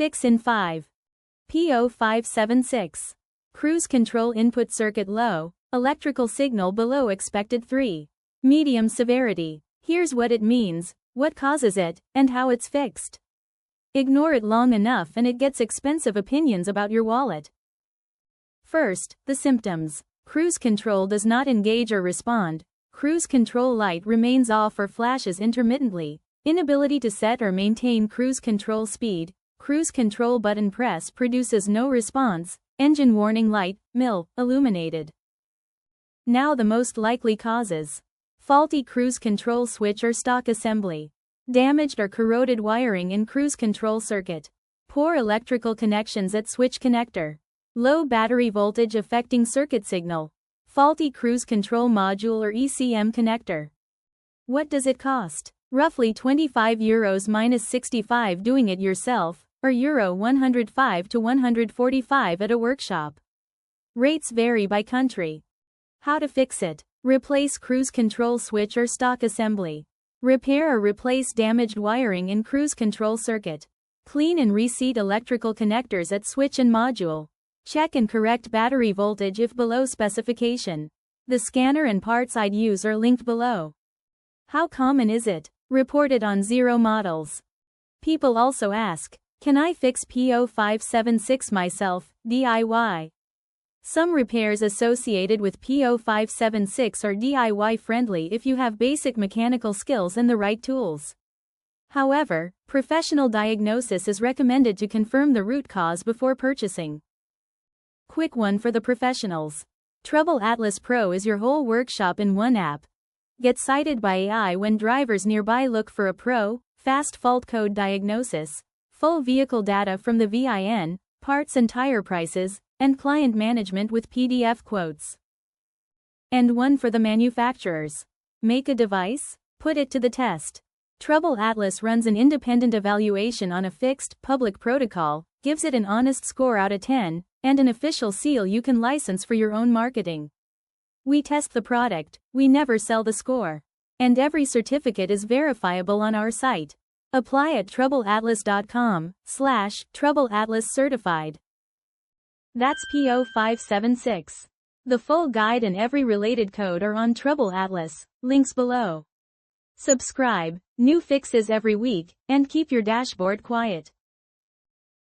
Fix in 5. P0576. Cruise control input circuit low, electrical signal below expected 3. Medium severity. Here's what it means, what causes it, and how it's fixed. Ignore it long enough and it gets expensive opinions about your wallet. First, the symptoms. Cruise control does not engage or respond. Cruise control light remains off or flashes intermittently. Inability to set or maintain cruise control speed. Cruise control button press produces no response. Engine warning light, illuminated. Now the most likely causes. Faulty cruise control switch or stalk assembly. Damaged or corroded wiring in cruise control circuit. Poor electrical connections at switch connector. Low battery voltage affecting circuit signal. Faulty cruise control module or ECM connector. What does it cost? Roughly €25 minus 65 doing it yourself, or Euro 105 to 145 at a workshop. Rates vary by country. How to fix it? Replace cruise control switch or stalk assembly. Repair or replace damaged wiring in cruise control circuit. Clean and reseat electrical connectors at switch and module. Check and correct battery voltage if below specification. The scanner and parts I'd use are linked below. How common is it? Reported on 0 models. People also ask, can I fix P0576 myself, DIY? Some repairs associated with P0576 are DIY friendly if you have basic mechanical skills and the right tools. However, professional diagnosis is recommended to confirm the root cause before purchasing. Quick one for the professionals. TroubleAtlas Pro is your whole workshop in one app. Get cited by AI when drivers nearby look for a pro, fast fault code diagnosis, full vehicle data from the VIN, parts and tire prices, and client management with PDF quotes. And one for the manufacturers. Make a device? Put it to the test. TroubleAtlas runs an independent evaluation on a fixed, public protocol, gives it an honest score out of 10, and an official seal you can license for your own marketing. We test the product, we never sell the score. And every certificate is verifiable on our site. Apply at TroubleAtlas.com/TroubleAtlas certified. That's P0576. The full guide and every related code are on TroubleAtlas, links below. Subscribe, new fixes every week, and keep your dashboard quiet.